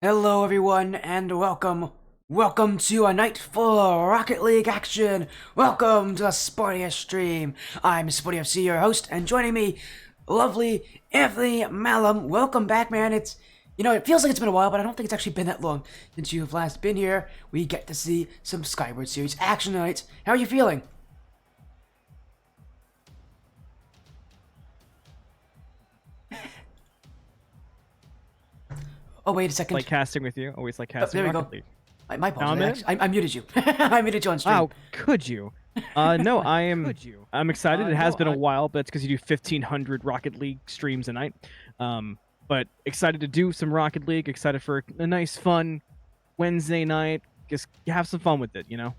Hello everyone and welcome to a night full of Rocket League action. Welcome to the Sporty stream. I'm Sporty FC, your host, and joining me, lovely AnthonyMalum. Welcome back, man. It feels like it's been a while, but I don't think it's actually been that long since you've last been here. We get to see some Skyward series action tonight. How are you feeling? Oh, wait a second. Like casting with you. Always like casting. There we Rocket go. League. My apologies. I muted you. I muted you on stream. Wow, could you? No, I am. I'm excited. It has been a while, but it's because you do 1,500 Rocket League streams a night. But excited to do some Rocket League. Excited for a nice, fun Wednesday night. Just have some fun with it, you know.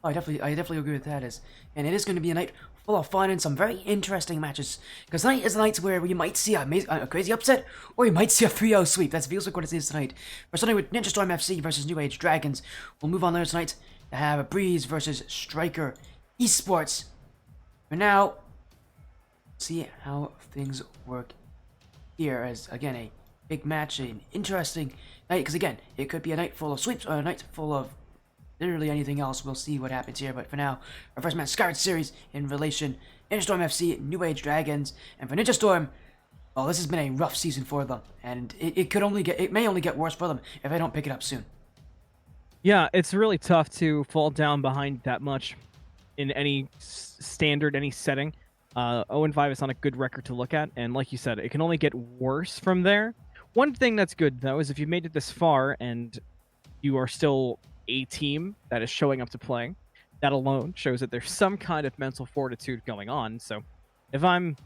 Oh, I definitely agree with that. And it is going to be a night full of fun and some very interesting matches. Because tonight is the night where we might see a crazy upset, or we might see a 3-0 sweep. That feels like what it is tonight. We're starting with Ninja Storm FC versus New Age Dragons. We'll move on later tonight to have a Breeze versus Striker Esports. For now, see how things work here. As again, a big match, an interesting night. Because again, it could be a night full of sweeps or a night full of literally anything else. We'll see what happens here, but for now, our first match, Skyward series in relation Ninja Storm FC, New Age Dragons, and for Ninja Storm, well, this has been a rough season for them, and it may only get worse for them if I don't pick it up soon. Yeah, it's really tough to fall down behind that much in any standard, any setting. 0-5 is not a good record to look at, and like you said, it can only get worse from there. One thing that's good, though, is if you've made it this far and you are still a team that is showing up to play, that alone shows that there's some kind of mental fortitude going on. So if I'm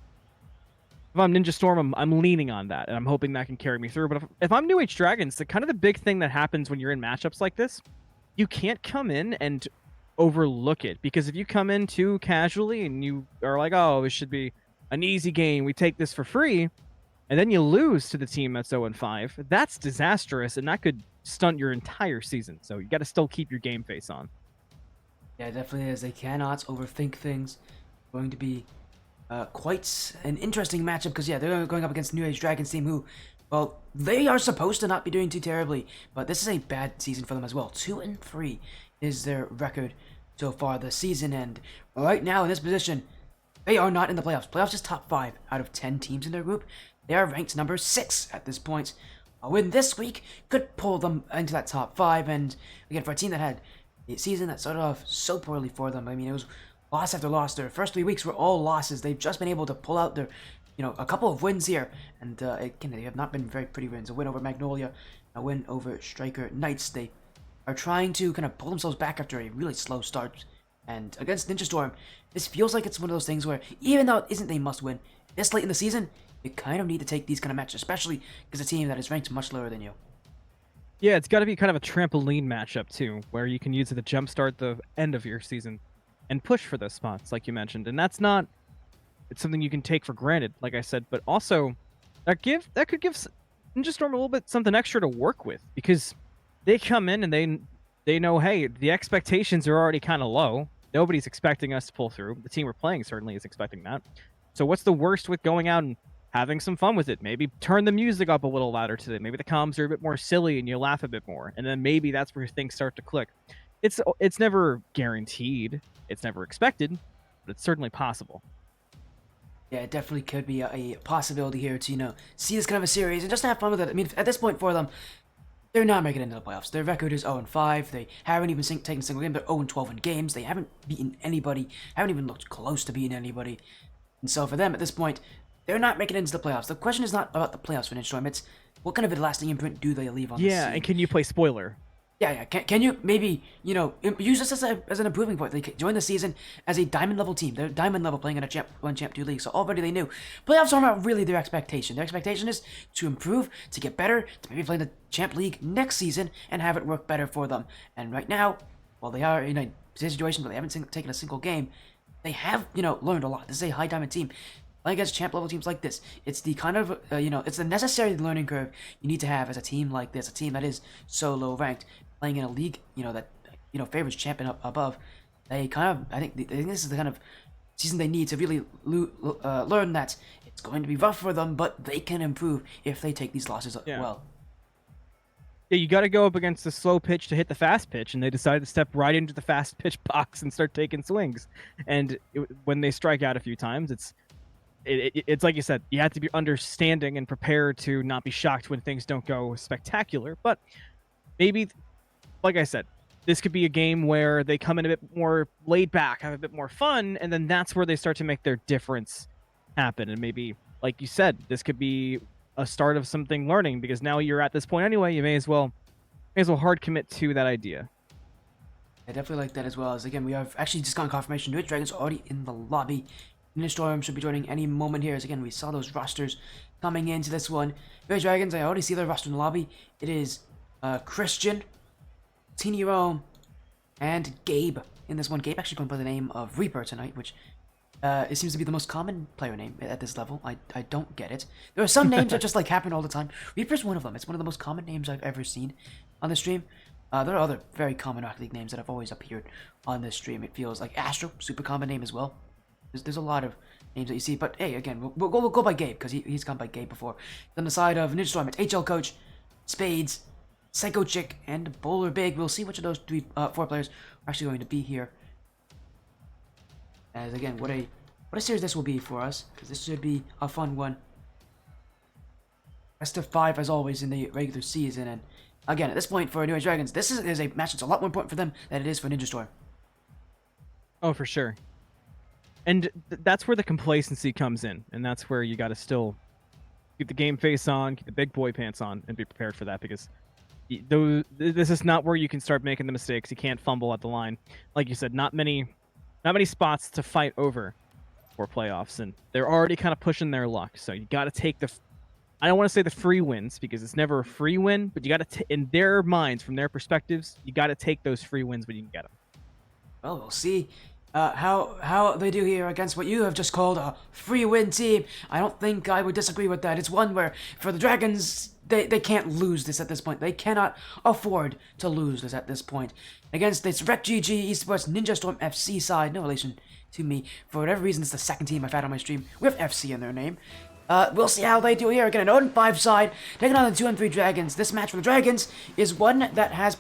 Ninja Storm, I'm leaning on that, and I'm hoping that can carry me through. But if I'm New Age Dragons, the big thing that happens when you're in matchups like this, you can't come in and overlook it, because if you come in too casually and you are like, oh, it should be an easy game, we take this for free, and then you lose to the team that's 0-5, that's disastrous, and that could stunt your entire season. So you got to still keep your game face on. Yeah, it definitely is. They cannot overthink things. Going to be quite an interesting matchup, because yeah, they're going up against New Age Dragons team who, well, they are supposed to not be doing too terribly, but this is a bad season for them as well. 2-3 is their record so far this season, and right now in this position, they are not in the playoffs. Playoffs is top 5 out of 10 teams in their group. They are ranked number 6 at this point. A win this week could pull them into that top 5, and again, for a team that had a season that started off so poorly for them, I mean, it was loss after loss. Their first 3 weeks were all losses. They've just been able to pull out their, a couple of wins here, and again, they have not been very pretty wins. A win over Magnolia, a win over Striker Knights. They are trying to kind of pull themselves back after a really slow start, and against Ninja Storm, this feels like it's one of those things where, even though it isn't a must-win, this late in the season, you kind of need to take these kind of matches, especially because a team that is ranked much lower than you. Yeah, it's got to be kind of a trampoline matchup too, where you can use it to jumpstart the end of your season and push for those spots, like you mentioned. And it's something you can take for granted, like I said, but also that could give Ninja Storm a little bit something extra to work with, because they come in and they know, hey, the expectations are already kind of low. Nobody's expecting us to pull through. The team we're playing certainly is expecting that. So what's the worst with going out and having some fun with it? Maybe turn the music up a little louder today. Maybe the comms are a bit more silly and you laugh a bit more. And then maybe that's where things start to click. It's never guaranteed. It's never expected, but it's certainly possible. Yeah, it definitely could be a possibility here to, see this kind of a series and just have fun with it. I mean, at this point for them, they're not making it into the playoffs. Their record is 0-5. They haven't even taken a single game. They're 0-12 in games. They haven't beaten anybody. Haven't even looked close to beating anybody. And so for them, at this point, they're not making it into the playoffs. The question is not about the playoffs for Ninja Storm. It's what kind of a lasting imprint do they leave on the scene? Yeah, and can you play spoiler? Yeah. Can you maybe, use this as an improving point? They join the season as a diamond level team. They're diamond level playing in a Champ 1, Champ 2 league, so already they knew. Playoffs are not really their expectation. Their expectation is to improve, to get better, to maybe play the Champ League next season and have it work better for them. And right now, while they are in a situation where they haven't taken a single game, they have, learned a lot. This is a high diamond team. Playing against champ level teams like this, it's the kind of, it's the necessary learning curve you need to have as a team like this, a team that is so low ranked, playing in a league, that, favors champion up above. They kind of, I think this is the kind of season they need to really learn that it's going to be rough for them, but they can improve if they take these losses well. Yeah, you got to go up against the slow pitch to hit the fast pitch, and they decided to step right into the fast pitch box and start taking swings. And when they strike out a few times, it's like you said, you have to be understanding and prepared to not be shocked when things don't go spectacular. But maybe, like I said, this could be a game where they come in a bit more laid back, have a bit more fun, and then that's where they start to make their difference happen. And maybe, like you said, this could be a start of something learning, because now you're at this point anyway. You may as well hard commit to that idea. I definitely like that as well. As again, we have actually just gotten confirmation. New Age Dragons already in the lobby. Ninja Storm should be joining any moment here. As again, we saw those rosters coming into this one. New Age Dragons, I already see their roster in the lobby. It is Christian, Teeny Rome, and Gabe in this one. Gabe actually going by the name of Reaper tonight, which it seems to be the most common player name at this level. I don't get it. There are some names that just like happen all the time. Reaper's one of them. It's one of the most common names I've ever seen on the stream. There are other very common Rocket League names that have always appeared on this stream. It feels like Astro, super common name as well. There's a lot of names that you see, but hey, again, we'll go by Gabe, because he's gone by Gabe before. On the side of Ninja Storm, it's HL Coach, Spades, Psycho Chick, and Bowler Big. We'll see which of those four players are actually going to be here. As again, what a series this will be for us, because this should be a fun one. Best of 5 as always in the regular season, and again, at this point for New Age Dragons, this is a match that's a lot more important for them than it is for Ninja Storm. Oh, for sure. And that's where the complacency comes in, and that's where you got to still keep the game face on, keep the big boy pants on, and be prepared for that, because this is not where you can start making the mistakes. You can't fumble at the line. Like you said, not many spots to fight over for playoffs, and they're already kind of pushing their luck. So you got to take I don't want to say the free wins, because it's never a free win, but you got to, in their minds, from their perspectives, you got to take those free wins when you can get them. Well, we'll see how they do here against what you have just called a free win team. I don't think I would disagree with that. It's one where, for the Dragons, they can't lose this at this point. They cannot afford to lose this at this point. Against this RecGG Esports Ninja Storm FC side, no relation to me. For whatever reason, it's the second team I've had on my stream with FC in their name. We'll see how they do here. Again, an 0-5 side, taking on the 2-3 Dragons. This match for the Dragons is one that has,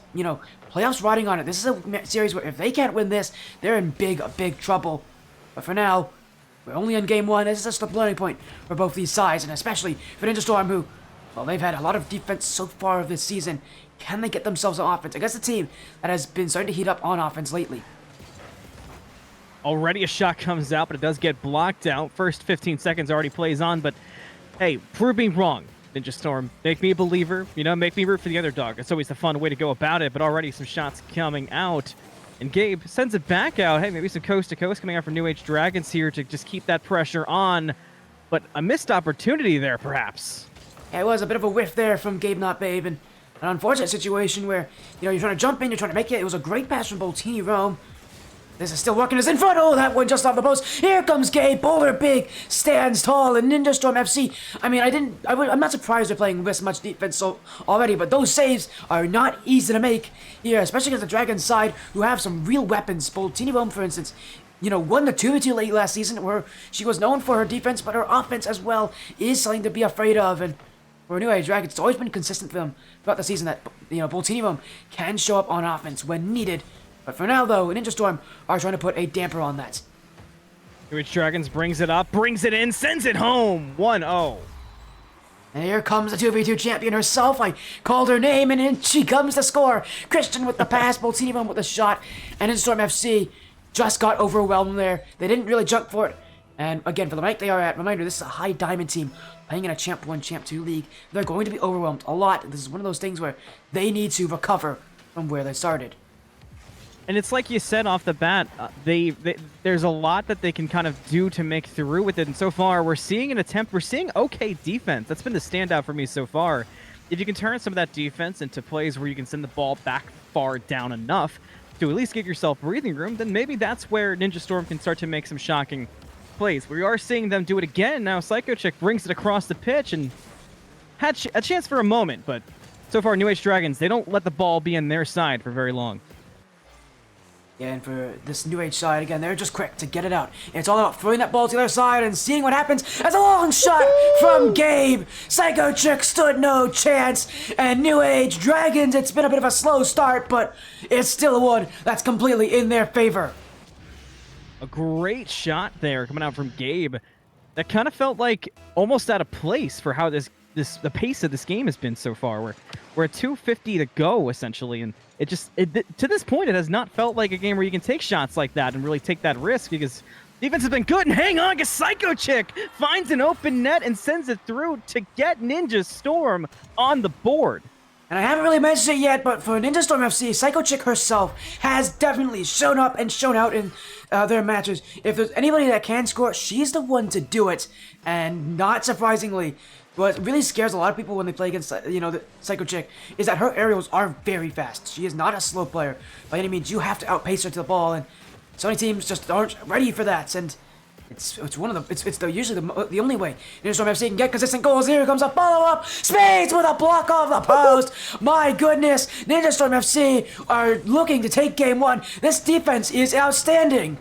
playoffs riding on it. This is a series where if they can't win this, they're in big trouble. But for now, we're only on game 1. This is just the learning point for both these sides, and especially for Ninja Storm, who, well, they've had a lot of defense so far this season. Can they get themselves on offense against a team that has been starting to heat up on offense lately? Already a shot comes out, but it does get blocked out. First 15 seconds already plays on, but hey, prove me wrong, Ninja Storm. Make me a believer, make me root for the underdog. It's always a fun way to go about it, but already some shots coming out. And Gabe sends it back out. Hey, maybe some coast-to-coast coming out from New Age Dragons here to just keep that pressure on. But a missed opportunity there, perhaps. Yeah, it was a bit of a whiff there from Gabe Not Babe, and an unfortunate situation where, you're trying to jump in, you're trying to make it. It was a great pass from Boltini Rome. This is still working as in front. Oh, that one just off the post. Here comes Gabe. Bowler Big stands tall, and Ninja Storm FC. I mean, I'm not surprised they're playing this much defense already, but those saves are not easy to make here, especially against the Dragons side, who have some real weapons. Boltini Rome, for instance, won the 2v2 late last season, where she was known for her defense, but her offense as well is something to be afraid of. And for New Age Dragons, it's always been consistent for them throughout the season that, Boltini Rome can show up on offense when needed. But for now, though, Ninja Storm are trying to put a damper on that. New Age Dragons brings it up, brings it in, sends it home. 1-0. And here comes the 2v2 champion herself. I called her name, and in she comes to score. Christian with the pass, Boltini Rome with the shot, and Ninja Storm FC just got overwhelmed there. They didn't really jump for it. And again, for the rank they are at, reminder, this is a high diamond team playing in a Champ 1, Champ 2 league. They're going to be overwhelmed a lot. This is one of those things where they need to recover from where they started. And it's like you said off the bat, there's a lot that they can kind of do to make through with it. And so far, we're seeing okay defense. That's been the standout for me so far. If you can turn some of that defense into plays where you can send the ball back far down enough to at least give yourself breathing room, then maybe that's where Ninja Storm can start to make some shocking plays. We are seeing them do it again. Now Psycho Chick brings it across the pitch and had a chance for a moment, but so far New Age Dragons, they don't let the ball be on their side for very long. Yeah, and for this New Age side, again, they're just quick to get it out. It's all about throwing that ball to the other side and seeing what happens. As a long shot from Gabe. Psycho Chick stood no chance. And New Age Dragons, it's been a bit of a slow start, but it's still a one that's completely in their favor. A great shot there coming out from Gabe. That kind of felt like almost out of place for how the pace of this game has been so far. We're at 2:50 to go essentially, and to this point it has not felt like a game where you can take shots like that and really take that risk because defense has been good. And hang on, because Psycho Chick finds an open net and sends it through to get Ninja Storm on the board. And I haven't really mentioned it yet, but for Ninja Storm FC, Psycho Chick herself has definitely shown up and shown out in their matches. If there's anybody that can score, she's the one to do it. And not surprisingly, what really scares a lot of people when they play against, the Psycho Chick is that her aerials are very fast. She is not a slow player by any means. You have to outpace her to the ball, and so many teams just aren't ready for that. And it's usually the only way Ninja Storm FC can get consistent goals. Here comes a follow-up. Spades with a block off the post. My goodness, Ninja Storm FC are looking to take game one. This defense is outstanding.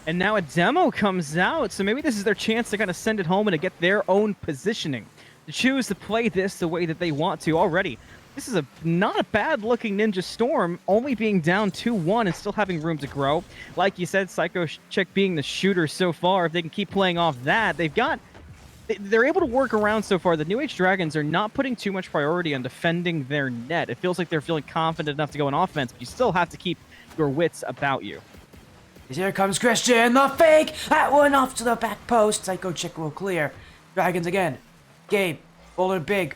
And now a demo comes out, so maybe this is their chance to kind of send it home and to get their own positioning. To choose to play this the way that they want to already. This is not a bad-looking Ninja Storm, only being down 2-1 and still having room to grow. Like you said, Psycho Chick being the shooter so far, if they can keep playing off that, they're able to work around so far. The New Age Dragons are not putting too much priority on defending their net. It feels like they're feeling confident enough to go on offense, but you still have to keep your wits about you. Here comes Christian, the fake! That one off to the back post. Psycho Chick will clear. Dragons again. Gabe, Bowler big.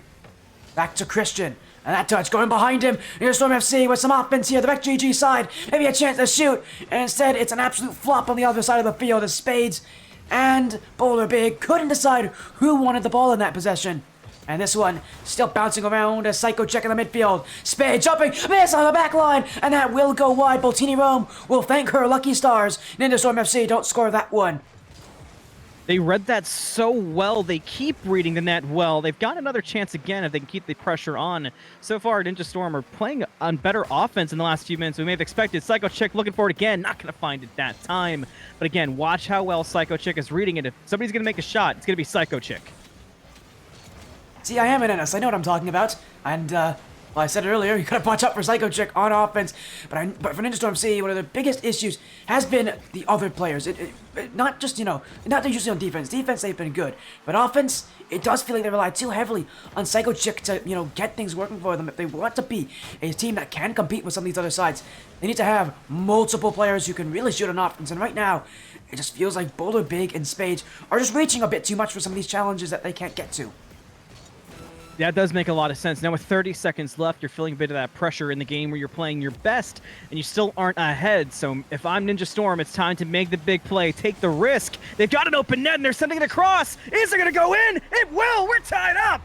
Back to Christian. And that touch going behind him. Here's Storm FC with some offense here. The Vec GG side. Maybe a chance to shoot. And instead, it's an absolute flop on the other side of the field as Spades and Bowler Big couldn't decide who wanted the ball in that possession. And this one still bouncing around as Psycho Chick in the midfield. Spade jumping, miss on the back line, and that will go wide. Boltini Rome will thank her lucky stars. Ninja Storm FC don't score that one. They read that so well. They keep reading the net well. They've got another chance again if they can keep the pressure on. So far, Ninja Storm are playing on better offense in the last few minutes we may have expected. Psycho Chick looking for it again. Not going to find it that time. But again, watch how well Psycho Chick is reading it. If somebody's going to make a shot, it's going to be Psycho Chick. See, I am an NS. I know what I'm talking about. And, well, I said it earlier, you gotta watch out for Psycho Chick on offense. But for Ninja Storm C, one of the biggest issues has been the other players. Not just, not usually on defense. Defense, they've been good. But offense, it does feel like they rely too heavily on Psycho Chick to, get things working for them. If they want to be a team that can compete with some of these other sides, they need to have multiple players who can really shoot on offense. And right now, it just feels like Boulder Big and Spade are just reaching a bit too much for some of these challenges that they can't get to. That does make a lot of sense. Now with 30 seconds left, you're feeling a bit of that pressure in the game where you're playing your best and you still aren't ahead. So if I'm Ninja Storm, it's time to make the big play, take the risk. They've got an open net and they're sending it across. Is it going to go in? It will. We're tied up.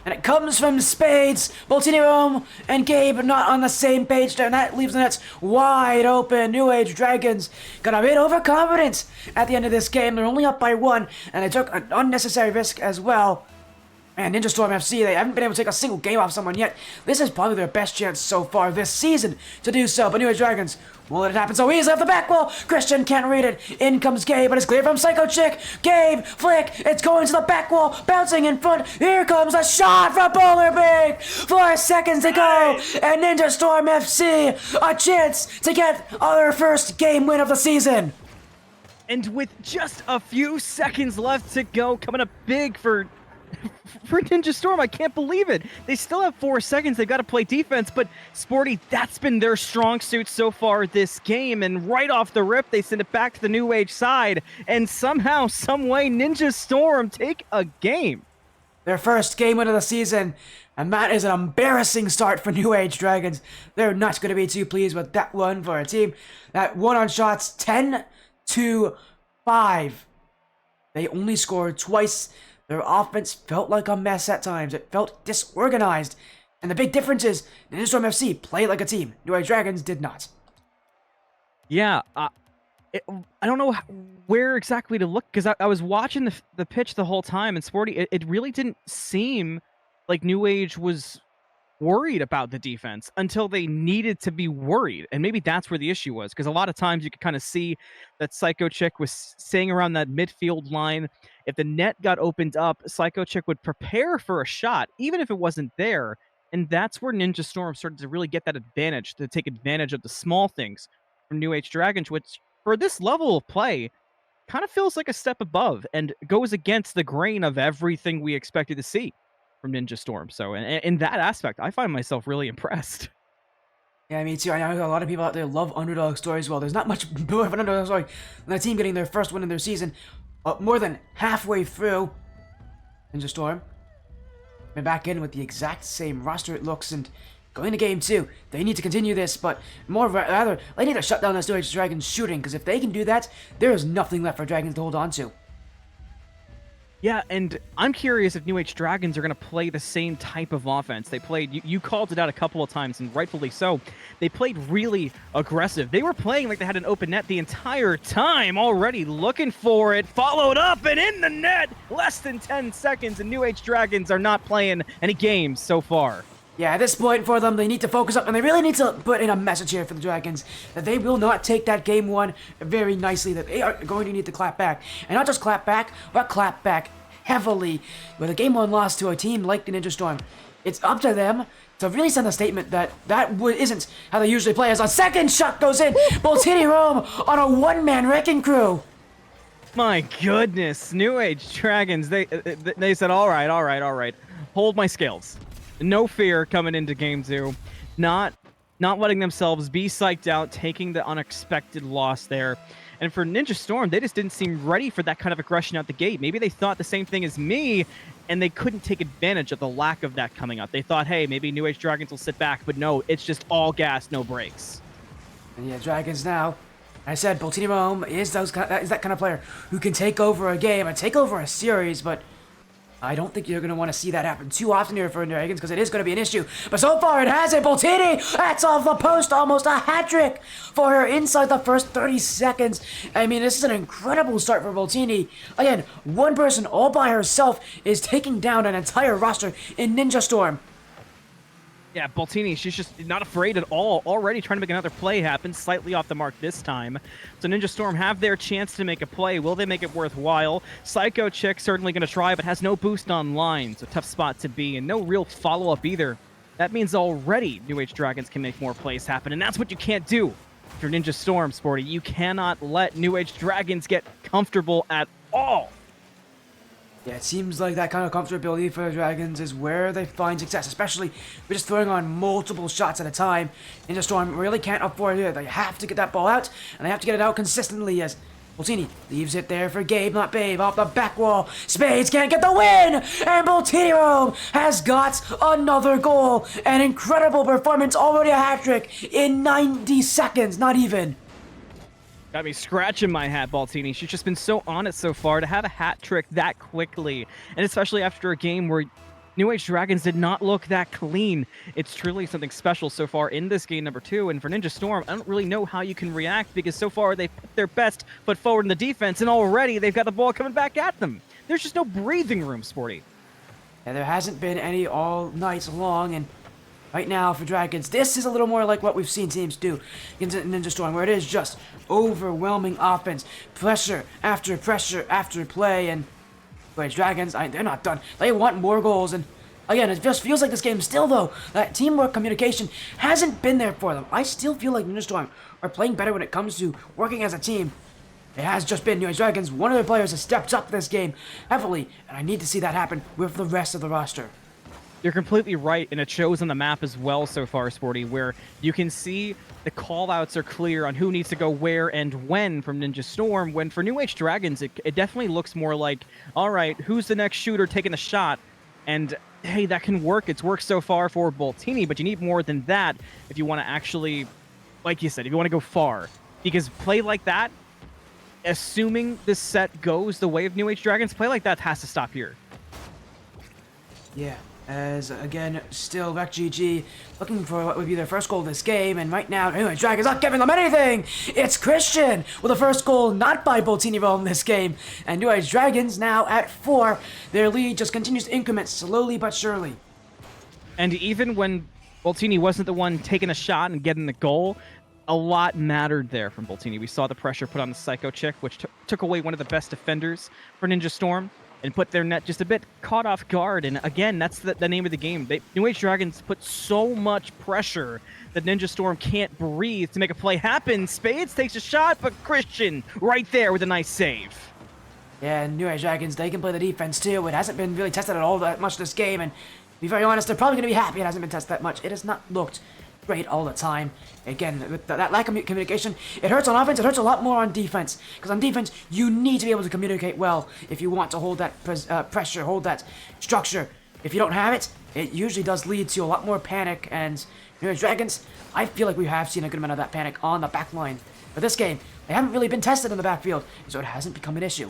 And it comes from Spades. Boltini Rome and Gabe are not on the same page there, and that leaves the nets wide open. New Age Dragons got a bit overconfident at the end of this game. They're only up by one, and they took an unnecessary risk as well. And Ninja Storm FC, they haven't been able to take a single game off someone yet. This is probably their best chance so far this season to do so. But New Age Dragons won't let it happen so easily off the back wall. Christian can't read it. In comes Gabe, but it's clear from Psycho Chick. Gabe, flick, it's going to the back wall, bouncing in front. Here comes a shot from Bowler Big. 4 seconds to go, and Ninja Storm FC a chance to get their first game win of the season. And with just a few seconds left to go, coming up big for Ninja Storm, I can't believe it. They still have 4 seconds. They've got to play defense, but Sporty, that's been their strong suit so far this game. And right off the rip, they send it back to the New Age side. And somehow, some way, Ninja Storm take a game. Their first game win of the season. And that is an embarrassing start for New Age Dragons. They're not going to be too pleased with that one for a team that won on shots 10-5. They only scored twice. Their offense felt like a mess at times. It felt disorganized. And the big difference is, Ninja Storm FC played like a team. New Age Dragons did not. Yeah, I don't know where exactly to look, because I was watching the pitch the whole time, and Sporty, it really didn't seem like New Age was worried about the defense until they needed to be worried. And maybe that's where the issue was, because a lot of times you could kind of see that Psycho Chick was staying around that midfield line. If the net got opened up, Psycho Chick would prepare for a shot, even if it wasn't there. And that's where Ninja Storm started to really get that advantage, to take advantage of the small things from New Age Dragons, which for this level of play kind of feels like a step above and goes against the grain of everything we expected to see from Ninja Storm. So in that aspect, I find myself really impressed. Yeah, me too. I know a lot of people out there love underdog stories. Well, there's not much more of an underdog story than a team getting their first win in their season. More than halfway through Ninja Storm. Been back in with the exact same roster it looks, and going to game 2, they need to continue this, but rather, they need to shut down this New Age Dragons shooting, because if they can do that, there is nothing left for Dragons to hold on to. Yeah, and I'm curious if New Age Dragons are going to play the same type of offense. They played, you called it out a couple of times, and rightfully so. They played really aggressive. They were playing like they had an open net the entire time, already looking for it, followed up, and in the net! Less than 10 seconds, and New Age Dragons are not playing any games so far. Yeah, at this point for them, they need to focus up, and they really need to put in a message here for the Dragons that they will not take that game 1 very nicely, that they are going to need to clap back. And not just clap back, but clap back heavily. With a game 1 loss to a team like the Ninja Storm, it's up to them to really send a statement that isn't how they usually play. As a second shot goes in, Boltini Rome on a one-man wrecking crew. My goodness, New Age Dragons, they said, all right, hold my scales. No fear coming into game 2. Not letting themselves be psyched out, taking the unexpected loss there. And for Ninja Storm, they just didn't seem ready for that kind of aggression out the gate. Maybe they thought the same thing as me, and they couldn't take advantage of the lack of that coming up. They thought, hey, maybe New Age Dragons will sit back, but no, it's just all gas, no brakes. And yeah, Dragons now, I said Boltini Rome is that kind of player who can take over a game and take over a series, but I don't think you're going to want to see that happen too often here for Dragons, because it is going to be an issue. But so far it hasn't. Boltini, that's off the post, almost a hat trick for her inside the first 30 seconds. I mean, this is an incredible start for Boltini. Again, one person all by herself is taking down an entire roster in Ninja Storm. Yeah, Boltini, she's just not afraid at all. Already trying to make another play happen, slightly off the mark this time. So Ninja Storm have their chance to make a play. Will they make it worthwhile? Psycho Chick certainly going to try, but has no boost online. So tough spot to be, and no real follow-up either. That means already New Age Dragons can make more plays happen, and that's what you can't do. If you're Ninja Storm, Sporty, you cannot let New Age Dragons get comfortable at all. Yeah, it seems like that kind of comfortability for the Dragons is where they find success, especially with just throwing on multiple shots at a time. Ninja Storm really can't afford it. They have to get that ball out, and they have to get it out consistently as Boltini leaves it there for Gabe, not Babe, off the back wall. Spades can't get the win, and Boltini Rome has got another goal. An incredible performance, already a hat-trick in 90 seconds, not even. Got me scratching my hat, Boltini. She's just been so on it so far to have a hat trick that quickly, and especially after a game where New Age Dragons did not look that clean. It's truly something special so far in this game number 2, and for Ninja Storm, I don't really know how you can react, because so far they've put their best foot forward in the defense, and already they've got the ball coming back at them. There's just no breathing room, Sporty. Yeah, there hasn't been any all night long, and right now for Dragons, this is a little more like what we've seen teams do in Ninja Storm, where it is just overwhelming offense, pressure after play, and Dragons, they're not done. They want more goals, and again, it just feels like this game still, though, that teamwork communication hasn't been there for them. I still feel like Ninja Storm are playing better when it comes to working as a team. It has just been New Age Dragons. One of their players has stepped up this game heavily, and I need to see that happen with the rest of the roster. You're completely right, and it shows on the map as well so far, Sporty, where you can see the call-outs are clear on who needs to go where and when from Ninja Storm, when for New Age Dragons, it definitely looks more like, all right, who's the next shooter taking a shot? And, hey, that can work. It's worked so far for Boltini, but you need more than that if you want to actually, like you said, if you want to go far. Because play like that, assuming this set goes the way of New Age Dragons, play like that has to stop here. Yeah. As, again, still Rec GG looking for what would be their first goal this game, and right now, anyway, Dragon's not giving them anything! It's Christian with the first goal not by Boltini Rome this game, and New Age Dragons now at 4. Their lead just continues to increment slowly but surely. And even when Boltini wasn't the one taking a shot and getting the goal, a lot mattered there from Boltini. We saw the pressure put on the Psycho Chick, which took away one of the best defenders for Ninja Storm and put their net just a bit caught off guard. And again, that's the name of the game. New Age Dragons put so much pressure that Ninja Storm can't breathe to make a play happen. Spades takes a shot, but Christian right there with a nice save. Yeah, and New Age Dragons, they can play the defense too. It hasn't been really tested at all that much this game, and to be very honest, they're probably going to be happy it hasn't been tested that much. It has not looked great all the time. Again, with that lack of communication, it hurts on offense, it hurts a lot more on defense. Because on defense, you need to be able to communicate well if you want to hold that pressure, hold that structure. If you don't have it, it usually does lead to a lot more panic, and New Age Dragons, I feel like we have seen a good amount of that panic on the back line. But this game, they haven't really been tested in the backfield, so it hasn't become an issue.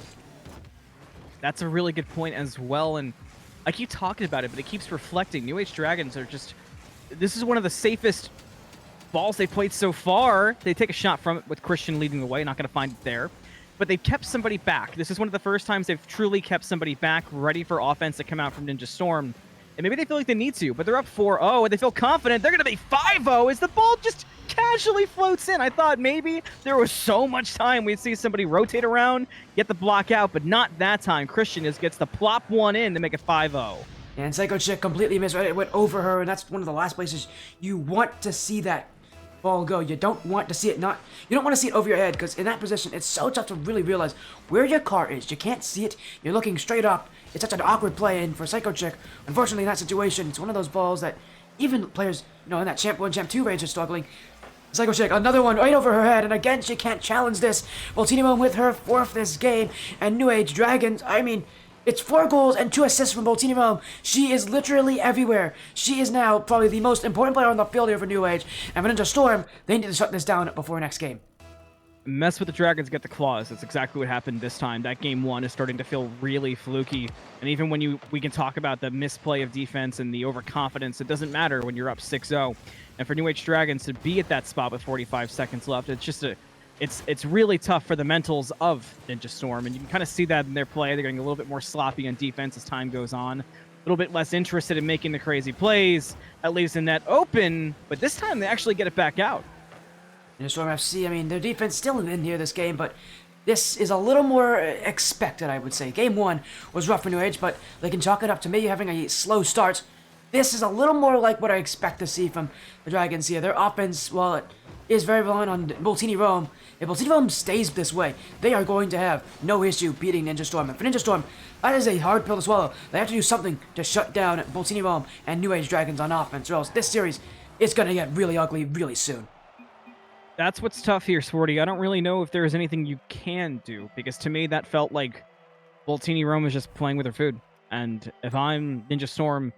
That's a really good point as well, and I keep talking about it, but it keeps reflecting. New Age Dragons are just... This is one of the safest balls they've played so far. They take a shot from it with Christian leading the way, not going to find it there. But they've kept somebody back. This is one of the first times they've truly kept somebody back, ready for offense to come out from Ninja Storm. And maybe they feel like they need to, but they're up 4-0, and they feel confident they're going to be 5-0 as the ball just casually floats in. I thought maybe there was so much time we'd see somebody rotate around, get the block out, but not that time. Christian gets the plop one in to make it 5-0. And Psycho Chick completely misread it. It went over her, and that's one of the last places you want to see that ball go. You don't want to see it you don't want to see it over your head, because in that position, it's so tough to really realize where your car is. You can't see it. You're looking straight up. It's such an awkward play, and for Psycho Chick, unfortunately in that situation, it's one of those balls that even players, in that Champ 1, Champ 2 range are struggling. Psycho Chick, another one right over her head, and again, she can't challenge this. AnthonyMalum with her 4th this game, and New Age Dragons, I mean, it's 4 goals and 2 assists from AnthonyMalum. She is literally everywhere. She is now probably the most important player on the field here for New Age. And for Ninja Storm, they need to shut this down before next game. Mess with the Dragons, get the claws. That's exactly what happened this time. That game 1 is starting to feel really fluky. And even when we can talk about the misplay of defense and the overconfidence, it doesn't matter when you're up 6-0. And for New Age Dragons to be at that spot with 45 seconds left, it's just it's really tough for the mentals of Ninja Storm, and you can kind of see that in their play. They're getting a little bit more sloppy on defense as time goes on, a little bit less interested in making the crazy plays, at least in that open, but this time they actually get it back out. Ninja Storm FC, I mean, their defense still in here this game, but this is a little more expected, I would say. Game 1 was rough for New Age, but they can chalk it up to maybe having a slow start. This is a little more like what I expect to see from the Dragons here. Their offense, while it is very reliant on Boltini Rome, if Boltini Rome stays this way, they are going to have no issue beating Ninja Storm. And for Ninja Storm, that is a hard pill to swallow. They have to do something to shut down Boltini Rome and New Age Dragons on offense, or else this series is going to get really ugly really soon. That's what's tough here, Sporty. I don't really know if there is anything you can do, because to me that felt like Boltini Rome is just playing with her food. And if I'm Ninja Storm,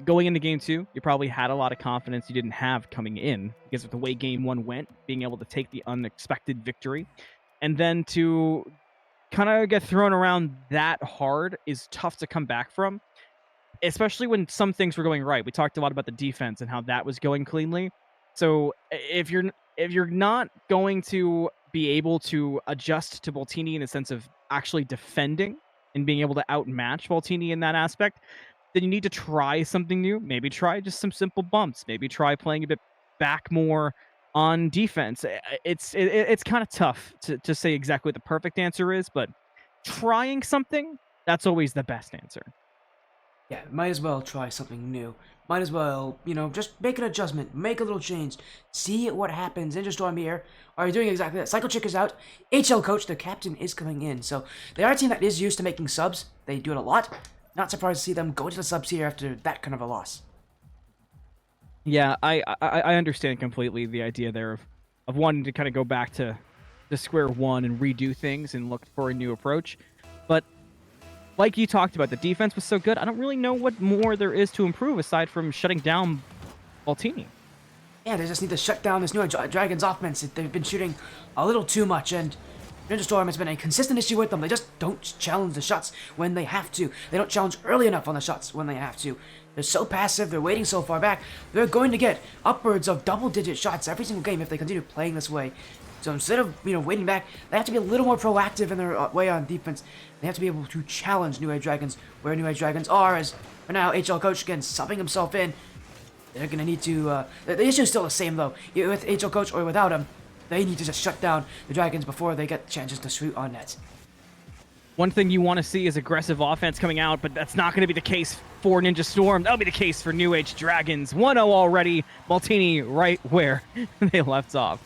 going into game 2, you probably had a lot of confidence you didn't have coming in because of the way game 1 went, being able to take the unexpected victory. And then to kind of get thrown around that hard is tough to come back from, especially when some things were going right. We talked a lot about the defense and how that was going cleanly. So if you're not going to be able to adjust to Boltini in the sense of actually defending and being able to outmatch Boltini in that aspect, then you need to try something new. Maybe try just some simple bumps. Maybe try playing a bit back more on defense. It's kind of tough to say exactly what the perfect answer is, but trying something, that's always the best answer. Yeah, might as well try something new. Might as well, just make an adjustment, make a little change, see what happens. Ninja Storm here are doing exactly that. Psycho Chick is out. HL coach, the captain, is coming in. So they are a team that is used to making subs. They do it a lot. Not surprised to see them go to the subs here after that kind of a loss. Yeah, I understand completely the idea there of wanting to kind of go back to square one and redo things and look for a new approach. But like you talked about, the defense was so good. I don't really know what more there is to improve aside from shutting down Boltini. Yeah, they just need to shut down this New Dragons offense. They've been shooting a little too much, and Ninja Storm has been a consistent issue with them. They just don't challenge the shots when they have to. They don't challenge early enough on the shots when they have to. They're so passive, they're waiting so far back. They're going to get upwards of double-digit shots every single game if they continue playing this way. So instead of, waiting back, they have to be a little more proactive in their way on defense. They have to be able to challenge New Age Dragons where New Age Dragons are, as for now, HL Coach, again, subbing himself in. They're going to need to, the issue is still the same, though. Either with HL Coach or without him, they need to just shut down the Dragons before they get chances to shoot on net. One thing you want to see is aggressive offense coming out, but that's not going to be the case for Ninja Storm. That'll be the case for New Age Dragons. 1-0 already. Baltini right where they left off.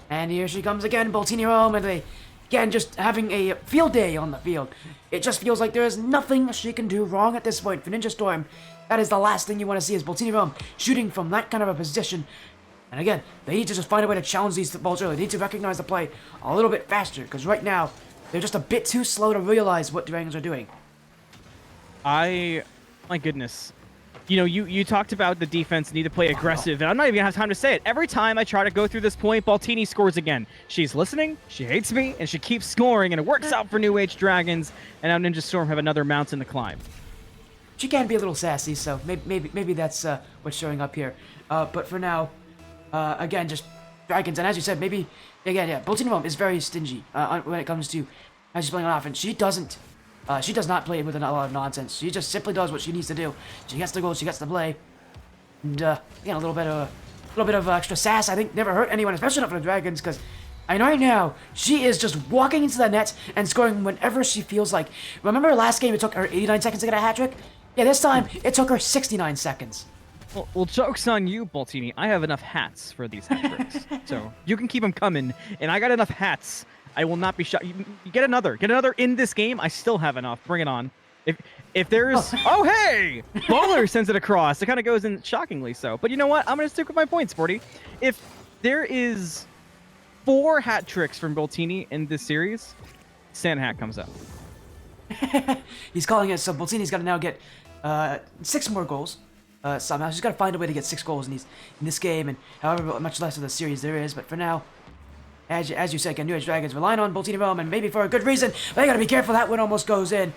And here she comes again, Baltini home, and they, again, just having a field day on the field. It just feels like there is nothing she can do wrong at this point for Ninja Storm. That is the last thing you want to see is Baltini home shooting from that kind of a position. And again, they need to just find a way to challenge these balls early. They need to recognize the play a little bit faster, because right now, they're just a bit too slow to realize what Dragons are doing. My goodness. You talked about the defense need to play aggressive, and I'm not even going to have time to say it. Every time I try to go through this point, Baltini scores again. She's listening, she hates me, and she keeps scoring, and it works out for New Age Dragons, and now Ninja Storm have another mountain to climb. She can be a little sassy, so maybe that's what's showing up here. But for now, again, just Dragons, and as you said, maybe, again, yeah, Baltini is very stingy when it comes to how she's playing on offense. She does not play with a lot of nonsense. She just simply does what she needs to do. She gets the goal, she gets the play, and again, a little bit of extra sass. I think never hurt anyone, especially not for the Dragons, because I know right now she is just walking into the net and scoring whenever she feels like. Remember last game it took her 89 seconds to get a hat trick? Yeah, this time it took her 69 seconds. Well, joke's on you, Baltini. I have enough hats for these hat tricks, so you can keep them coming, and I got enough hats. I will not be shocked. You get another in this game. I still have enough. Bring it on. If there's, oh hey, Bowler sends it across. It kind of goes in shockingly so. But you know what? I'm gonna stick with my point, Sporty. If there is 4 hat tricks from Baltini in this series, Sand Hat comes out. He's calling it. So Baltini's got to now get 6 more goals. Somehow she's got to find a way to get 6 goals in this game, and however much less of the series there is. But for now, as you said, again, New Age Dragons relying on Baltini Rome, and maybe for a good reason. But they got to be careful. That one almost goes in.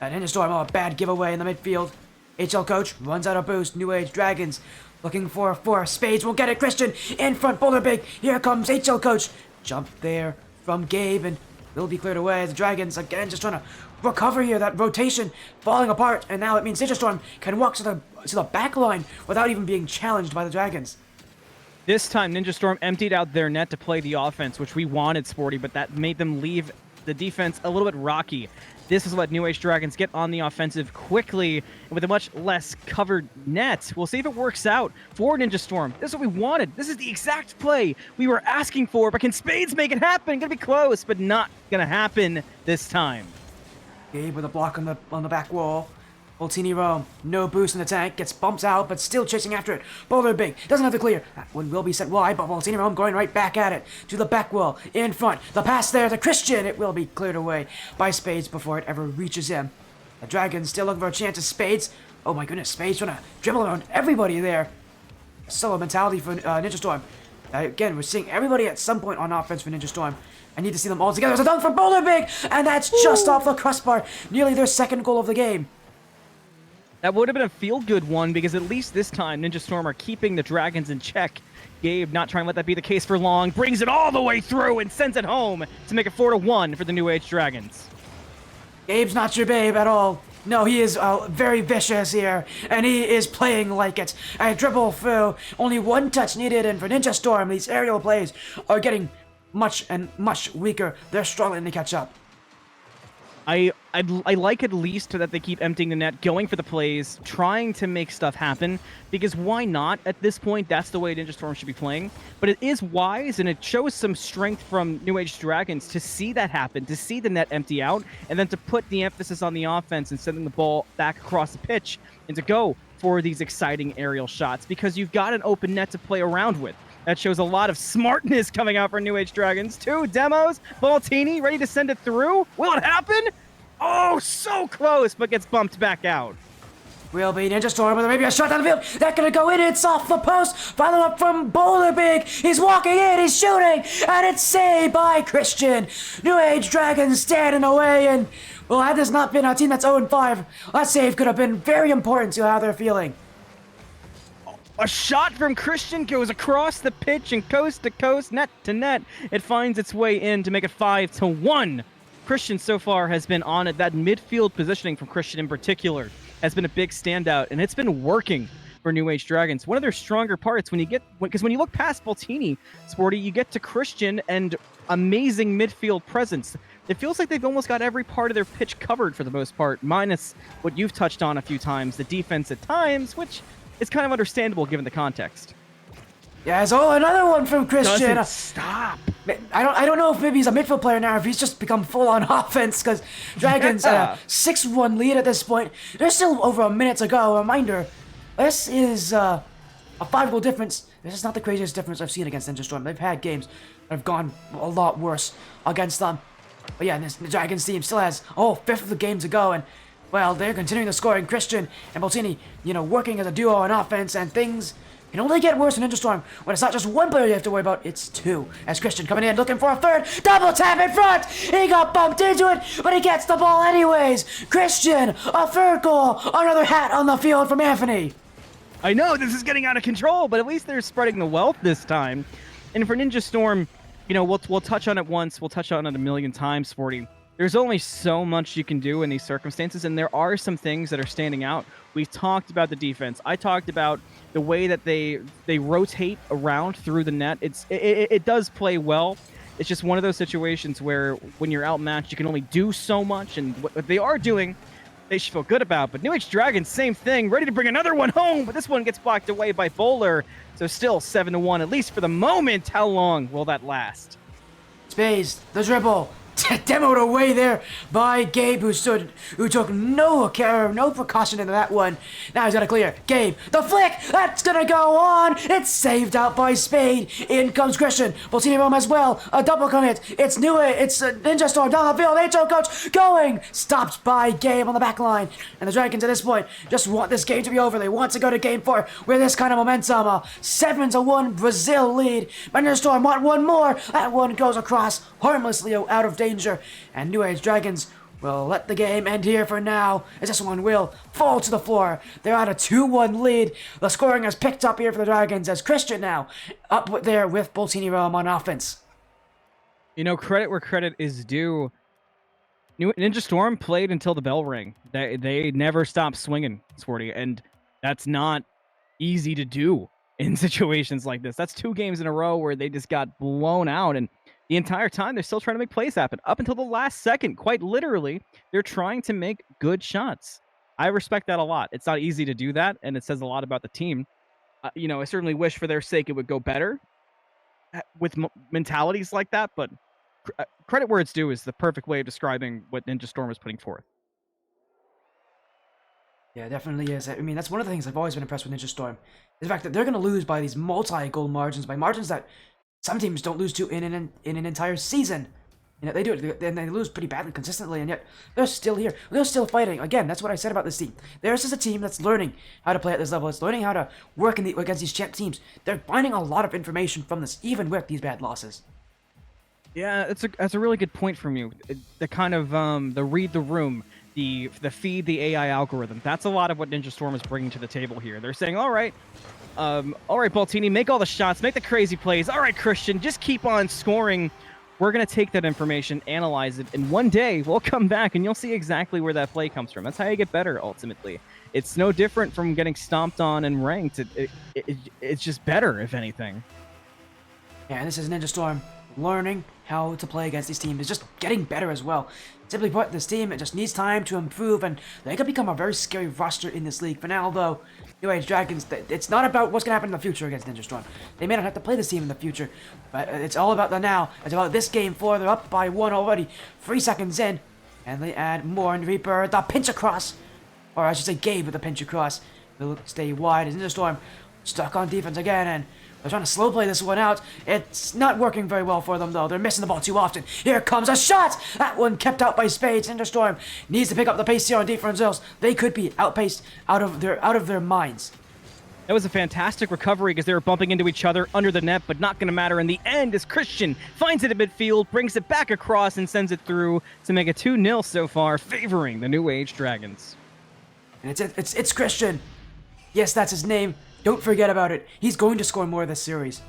Ninja Storm, a bad giveaway in the midfield. HL Coach runs out of boost. New Age Dragons looking for 4. Spades will get it. Christian in front. Boulder Big. Here comes HL Coach. Jump there from Gabe, and will be cleared away. The Dragons again just trying to recover here. That rotation falling apart, and now it means Ninja Storm can walk to the back line without even being challenged by the Dragons. This time, Ninja Storm emptied out their net to play the offense, which we wanted, Sporty, but that made them leave the defense a little bit rocky. This is what New Age Dragons get on the offensive quickly with a much less covered net. We'll see if it works out for Ninja Storm. This is what we wanted. This is the exact play we were asking for, but can Spades make it happen? Gonna be close, but not gonna happen this time. Gabe with a block on the back wall. Baltini Rome, no boost in the tank, gets bumped out, but still chasing after it. Boulder Big, doesn't have the clear. That one will be sent wide, but Baltini Rome going right back at it. To the back wall, in front. The pass there to Christian. It will be cleared away by Spades before it ever reaches him. The Dragons still looking for a chance at Spades. Oh my goodness, Spades trying to dribble around everybody there. Solo mentality for Ninja Storm. Again, we're seeing everybody at some point on offense for Ninja Storm. I need to see them all together. There's a dunk for Boulder Big, and that's just off the crossbar. Nearly their second goal of the game. That would have been a feel-good one, because at least this time, Ninja Storm are keeping the Dragons in check. Gabe, not trying to let that be the case for long, brings it all the way through and sends it home to make it 4-1 for the New Age Dragons. Gabe's not your babe at all. No, he is very vicious here, and he is playing like it. A dribble through, only 1 touch needed, and for Ninja Storm, these aerial plays are getting much weaker. They're struggling to catch up. I like at least that they keep emptying the net, going for the plays, trying to make stuff happen, because why not? At this point, that's the way Ninja Storm should be playing. But it is wise, and it shows some strength from New Age Dragons to see that happen, to see the net empty out, and then to put the emphasis on the offense and sending the ball back across the pitch, and to go for these exciting aerial shots, because you've got an open net to play around with. That shows a lot of smartness coming out for New Age Dragons. 2 demos, Baltini ready to send it through. Will it happen? Oh, so close, but gets bumped back out. Will be Ninja Storm with maybe a shot down the field. That's gonna go in. It's off the post. Follow up from Boulder Big. He's walking in. He's shooting, and it's saved by Christian. New Age Dragons standing away, and well, had this not been a team that's 0-5, that save could have been very important to how they're feeling. A shot from Christian goes across the pitch and coast to coast, net to net. It finds its way in to make it 5-1. Christian so far has been on it. That midfield positioning from Christian in particular has been a big standout, and it's been working for New Age Dragons. One of their stronger parts when you look past Baltini, Sporty, you get to Christian and amazing midfield presence. It feels like they've almost got every part of their pitch covered for the most part, minus what you've touched on a few times, the defense at times, which is kind of understandable given the context. Yes, another one from Christian. Doesn't stop. I don't know if maybe he's a midfield player now, or if he's just become full-on offense, because Dragons 6-1 lead at this point. There's still over a minute to go. A reminder, this is a 5-goal difference. This is not the craziest difference I've seen against Ninja Storm. They've had games that have gone a lot worse against them. But yeah, the Dragons team still has, fifth of the game to go, and, well, they're continuing to score, and Christian and Baltini, working as a duo on offense, and things can only get worse in Ninja Storm when it's not just one player you have to worry about, it's two. As Christian coming in, looking for a third, double tap in front! He got bumped into it, but he gets the ball anyways! Christian, a third goal, another hat on the field from Anthony! I know, this is getting out of control, but at least they're spreading the wealth this time. And for Ninja Storm, we'll touch on it once, we'll touch on it a million times, Sporty. There's only so much you can do in these circumstances, and there are some things that are standing out. We've talked about the defense. I talked about the way that they rotate around through the net. It does play well. It's just one of those situations where when you're outmatched, you can only do so much, and what they are doing, they should feel good about. But New Age Dragons, same thing, ready to bring another one home, but this one gets blocked away by Bowler. So still 7-1, at least for the moment. How long will that last? Space, the dribble, demoed away there by Gabe, who took no care, no precaution into that one. Now he's got to clear. Gabe, the flick, that's gonna go on. It's saved out by Spade. In comes Christian. Baltini Rome as well. A double commit. It's Ninja Storm down the field. HO coach going. Stopped by Gabe on the back line. And the Dragons at this point just want this game to be over. They want to go to game 4 with this kind of momentum. 7-1 Brazil lead. Ninja Storm want one more. That one goes across harmlessly out of danger, and New Age Dragons will let the game end here for now, as this one will fall to the floor. They're at a 2-1 lead. The scoring has picked up here for the Dragons, as Christian now up there with Baltini Rome on offense. Credit where credit is due. Ninja Storm played until the bell rang. They never stopped swinging, Sporty, and that's not easy to do in situations like this. That's 2 games in a row where they just got blown out, and the entire time, they're still trying to make plays happen. Up until the last second, quite literally, they're trying to make good shots. I respect that a lot. It's not easy to do that, and it says a lot about the team. I certainly wish for their sake it would go better with mentalities like that, but credit where it's due is the perfect way of describing what Ninja Storm is putting forth. Yeah, it definitely is. I mean, that's one of the things I've always been impressed with Ninja Storm. Is the fact that they're going to lose by these multi-goal margins, by margins that some teams don't lose to in an entire season. They do it, and they lose pretty badly consistently, and yet they're still here. They're still fighting. Again, that's what I said about this team. There's just a team that's learning how to play at this level. It's learning how to work against these champ teams. They're finding a lot of information from this, even with these bad losses. Yeah, that's a really good point from you. The kind of the read the room, the feed the AI algorithm. That's a lot of what Ninja Storm is bringing to the table here. They're saying, all right, Baltini, make all the shots, make the crazy plays. All right, Christian, just keep on scoring. We're going to take that information, analyze it, and one day we'll come back and you'll see exactly where that play comes from. That's how you get better, ultimately. It's no different from getting stomped on and ranked. It's just better, if anything. Yeah, and this is Ninja Storm learning how to play against these teams. It's just getting better as well. Simply put, this team, it just needs time to improve, and they could become a very scary roster in this league. For now, though, New Age Dragons, it's not about what's going to happen in the future against Ninja Storm. They may not have to play this team in the future, but it's all about the now. It's about this game 4. They're up by 1 already, 3 seconds in, and they add more, and Reaper, the pinch across, or I should say Gabe with the pinch across. They'll stay wide as Ninja Storm stuck on defense again, and they're trying to slow play this one out. It's not working very well for them, though. They're missing the ball too often. Here comes a shot! That one kept out by Spades. Ninja Storm needs to pick up the pace here on defense. They could be outpaced out of their minds. That was a fantastic recovery because they were bumping into each other under the net, but not going to matter in the end as Christian finds it at midfield, brings it back across, and sends it through to make it 2-0 so far, favoring the New Age Dragons. And it's Christian. Yes, that's his name. Don't forget about it. He's going to score more this series.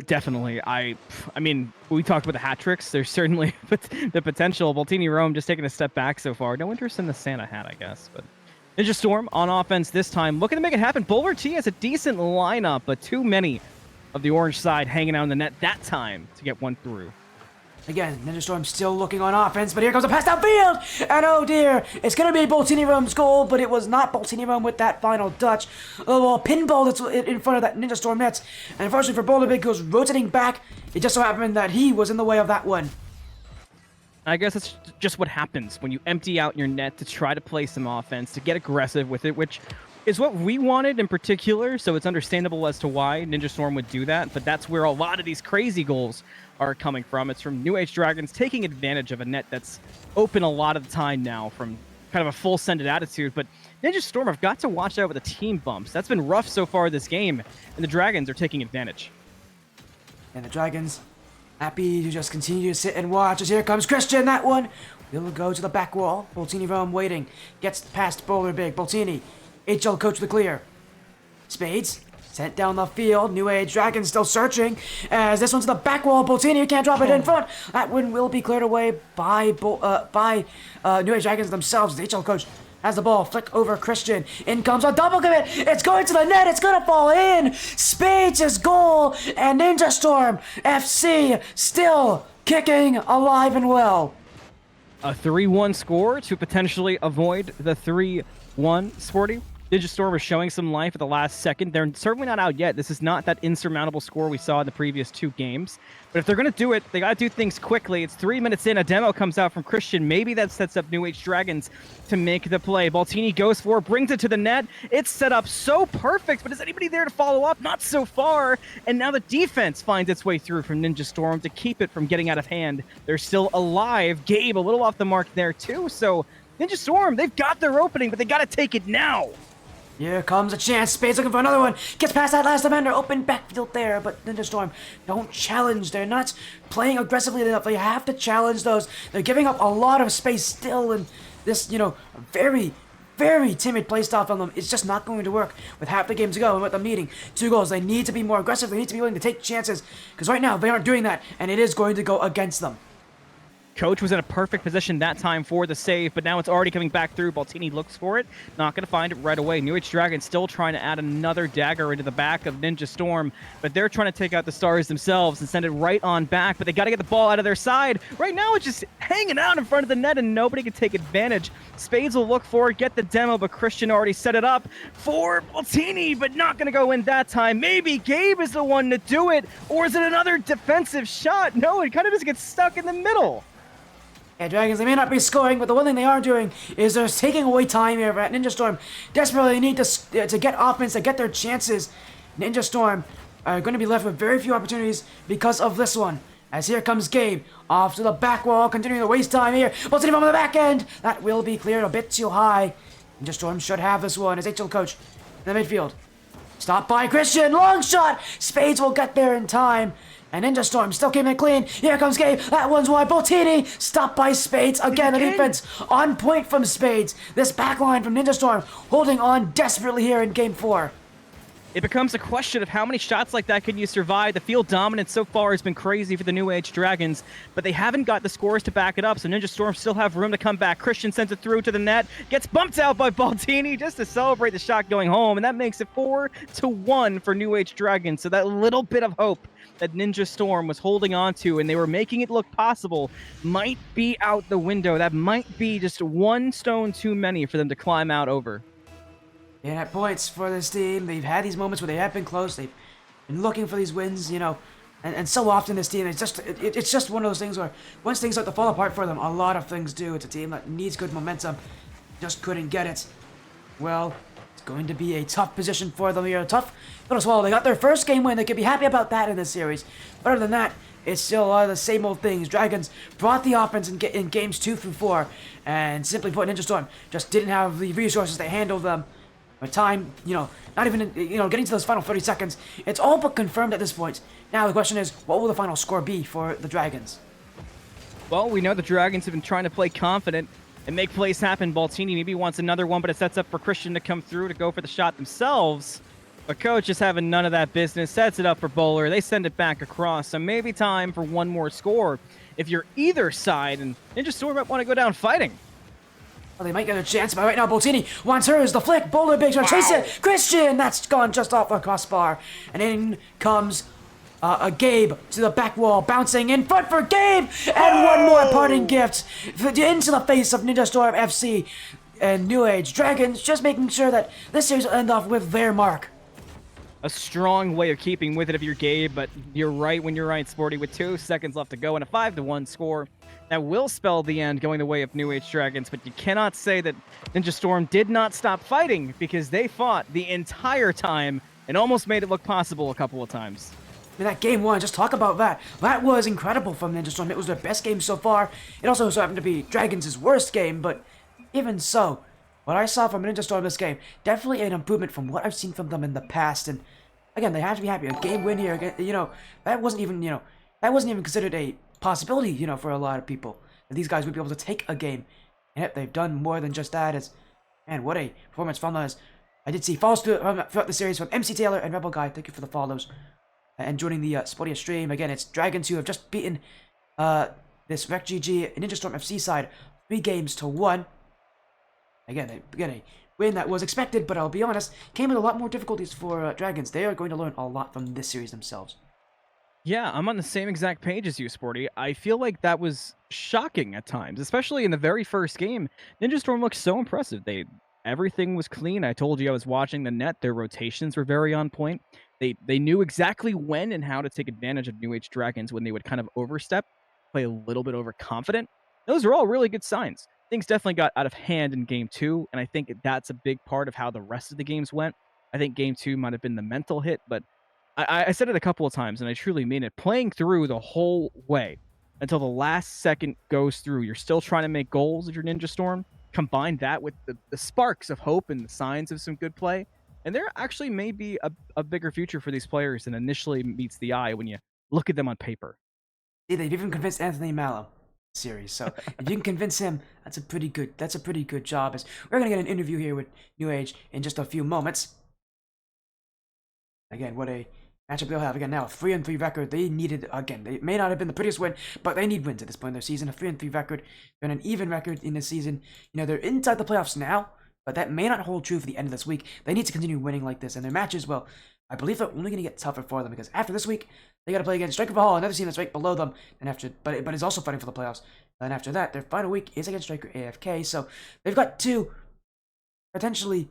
Definitely. I mean, we talked about the hat tricks. There's certainly the potential. Boltini Rome just taking a step back so far. No interest in the Santa hat, I guess. But Ninja Storm on offense this time, looking to make it happen. Bowler T has a decent lineup, but too many of the orange side hanging out in the net that time to get one through. Again, Ninja Storm still looking on offense, but here comes a pass downfield! And oh dear, it's going to be Boltini Rome's goal, but it was not Boltini Rome with that final touch. A little pinball that's in front of that Ninja Storm net. And unfortunately for Boulder Big, who's rotating back, it just so happened that he was in the way of that one. I guess it's just what happens when you empty out your net to try to play some offense, to get aggressive with it, which is what we wanted in particular, so it's understandable as to why Ninja Storm would do that, but that's where a lot of these crazy goals are coming from. It's from New Age Dragons taking advantage of a net that's open a lot of the time now from kind of a full-sended attitude, but Ninja Storm have got to watch out with the team bumps. That's been rough so far this game, and the Dragons are taking advantage. And the Dragons, happy to just continue to sit and watch as here comes Christian, that one. Will go to the back wall. Boltini Rome waiting. Gets past Bowler Big. Boltini, HL coach with the clear. Spades, sent down the field. New Age Dragons still searching. As this one's to the back wall. Boltini can't drop it in front. That one will be cleared away by New Age Dragons themselves. The HL coach has the ball. Flick over Christian. In comes a double commit. It's going to the net. It's going to fall in. Spades' goal. And Ninja Storm FC still kicking alive and well. A 3-1 score to potentially avoid the 3-1, Sporty. Ninja Storm is showing some life at the last second. They're certainly not out yet. This is not that insurmountable score we saw in the previous 2 games. But if they're going to do it, they got to do things quickly. It's 3 minutes in. A demo comes out from Christian. Maybe that sets up New Age Dragons to make the play. Baltini goes for it, brings it to the net. It's set up so perfect, but is anybody there to follow up? Not so far. And now the defense finds its way through from Ninja Storm to keep it from getting out of hand. They're still alive. Gabe a little off the mark there too. So Ninja Storm, they've got their opening, but they got to take it now. Here comes a chance. Spades looking for another one. Gets past that last defender. Open backfield there, but Ninja Storm don't challenge. They're not playing aggressively enough. They have to challenge those. They're giving up a lot of space still, and this, very, very timid playstyle from them. It's just not going to work with half the game to go and with them needing 2 goals. They need to be more aggressive. They need to be willing to take chances, because right now they aren't doing that, and it is going to go against them. Coach was in a perfect position that time for the save, but now it's already coming back through. Baltini looks for it. Not going to find it right away. New Age Dragon still trying to add another dagger into the back of Ninja Storm, but they're trying to take out the Stars themselves and send it right on back, but they got to get the ball out of their side. Right now it's just hanging out in front of the net and nobody can take advantage. Spades will look for it, get the demo, but Christian already set it up for Baltini, but not going to go in that time. Maybe Gabe is the one to do it, or is it another defensive shot? No, it kind of just gets stuck in the middle. Yeah, Dragons, they may not be scoring, but the one thing they are doing is they're taking away time here at Ninja Storm. Desperately need to get offense, to get their chances. Ninja Storm are going to be left with very few opportunities because of this one. As here comes Gabe, off to the back wall, continuing to waste time here. Boltini on the back end. That will be cleared a bit too high. Ninja Storm should have this one as HL coach in the midfield. Stopped by Christian, long shot. Spades will get there in time. And Ninja Storm still came in clean. Here comes Gabe. That one's wide. Boltini stopped by Spades. Again, the defense on point from Spades. This back line from Ninja Storm holding on desperately here in Game 4. It becomes a question of how many shots like that can you survive. The field dominance so far has been crazy for the New Age Dragons, but they haven't got the scores to back it up, so Ninja Storm still have room to come back. Christian sends it through to the net, gets bumped out by Baltini just to celebrate the shot going home, and that makes it 4-1 for New Age Dragons. So that little bit of hope that Ninja Storm was holding on to and they were making it look possible might be out the window. That might be just one stone too many for them to climb out over. And at points for this team, they've had these moments where they have been close. They've been looking for these wins, and so often this team, it's just one of those things where once things start to fall apart for them, a lot of things do. It's a team that needs good momentum, just couldn't get it. Well, it's going to be a tough position for them here. Tough but as well. They got their first game win. They could be happy about that in this series. But other than that, it's still a lot of the same old things. Dragons brought the offense in games 2 through 4, and simply put, Ninja Storm just didn't have the resources to handle them. By time, not even, getting to those final 30 seconds, it's all but confirmed at this point. Now the question is, what will the final score be for the Dragons? Well, we know the Dragons have been trying to play confident. and make plays happen. Baltini maybe wants another one, but it sets up for Christian to come through to go for the shot themselves. But coach is having none of that business, sets it up for Bowler. They send it back across. So maybe time for one more score if you're either side, and Ninja Storm might want to go down fighting. Well, they might get a chance, but right now Boltini wants hers. The flick, Bowler Biggs trying to chase it. Christian, that's gone just off the crossbar. And in comes a Gabe to the back wall, bouncing in front for Gabe. And one more parting gift into the face of Ninja Storm FC and New Age Dragons, just making sure that this series will end off with their mark. A strong way of keeping with it if you're Gabe, but you're right when you're right, Sporty, with 2 seconds left to go and a 5-1 score. That will spell the end going the way of New Age Dragons, but you cannot say that Ninja Storm did not stop fighting because they fought the entire time and almost made it look possible a couple of times. I mean, that game one, just talk about that. That was incredible from Ninja Storm. It was their best game so far. It also so happened to be Dragons' worst game, but even so, what I saw from Ninja Storm this game, definitely an improvement from what I've seen from them in the past. And again, they have to be happy. A game win here, you know, that wasn't even considered a possibility, you know, for a lot of people. That these guys would be able to take a game. And yet they've done more than just that. Man, what a performance from us. I did see follows throughout the series from MC Taylor and Rebel Guy. Thank you for the follows. And joining the Spotia stream. Again, it's Dragons who have just beaten this Rec GG Ninja Storm FC side 3-1. Again, they get a win that was expected, but I'll be honest, came with a lot more difficulties for Dragons. They are going to learn a lot from this series themselves. Yeah, I'm on the same exact page as you, Sporty. I feel like that was shocking at times, especially in the very first game. Ninja Storm looked so impressive. Everything was clean. I told you I was watching the net. Their rotations were very on point. They knew exactly when and how to take advantage of New Age Dragons when they would kind of overstep, play a little bit overconfident. Those are all really good signs. Things definitely got out of hand in game 2, and I think that's a big part of how the rest of the games went. I think game 2 might have been the mental hit, but I said it a couple of times, and I truly mean it. Playing through the whole way until the last second goes through, you're still trying to make goals if you're Ninja Storm. Combine that with the sparks of hope and the signs of some good play, and there actually may be a bigger future for these players than initially meets the eye when you look at them on paper. See, they've even convinced AnthonyMalum series, so if you can convince him, that's a pretty good job. As we're gonna get an interview here with New Age in just a few moments. Again, what a matchup they'll have. Again, now a 3-3 record. They needed, again, they may not have been the prettiest win, but they need wins at this point in their season. A 3-3 record, they're an even record in this season. You know, they're inside the playoffs now, but that may not hold true for the end of this week. They need to continue winning like this, and their matches, well, I believe they're only going to get tougher for them, because after this week, they got to play against Striker Hall, another team that's right below them, and but is also fighting for the playoffs. And after that, their final week is against Striker AFK, so they've got 2 potentially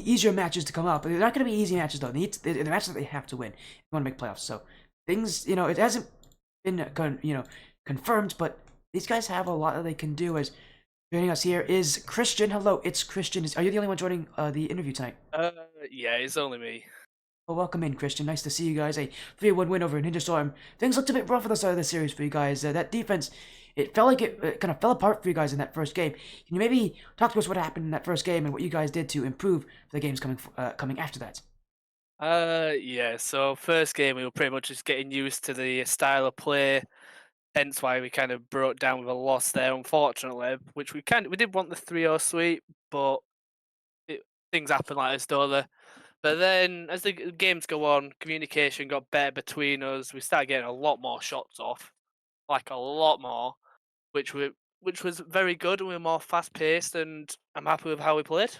easier matches to come up. But they're not going to be easy matches, though. They're matches that they have to win if they want to make playoffs. So things, you know, it hasn't been, confirmed, but these guys have a lot that they can do. As joining us here is Christian. Hello, it's Christian. Are you the only one joining the interview tonight? Yeah, it's only me. Well, welcome in, Christian. Nice to see you guys. A 3-1 win over Ninja Storm. Things looked a bit rough at the start of the series for you guys. That defense, it felt like it kind of fell apart for you guys in that first game. Can you maybe talk to us what happened in that first game and what you guys did to improve for the games coming after that? Yeah, so first game we were pretty much just getting used to the style of play, hence why we kind of broke down with a loss there, unfortunately, which we did want the 3-0 sweep, but things happen like this, don't they? But then, as the games go on, communication got better between us. We started getting a lot more shots off, like a lot more, which was very good, and we were more fast paced. And I'm happy with how we played.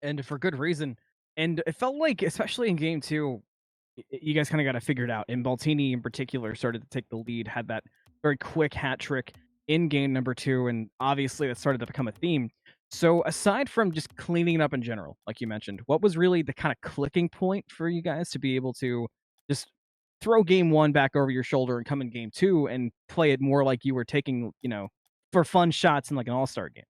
And for good reason. And it felt like, especially in game 2, you guys kind of got to figure it out. And Baltini, in particular, started to take the lead, had that very quick hat trick in game number 2, and obviously that started to become a theme. So aside from just cleaning it up in general, like you mentioned, what was really the kind of clicking point for you guys to be able to just throw game 1 back over your shoulder and come in game 2 and play it more like you were taking, for fun shots in like an all-star game?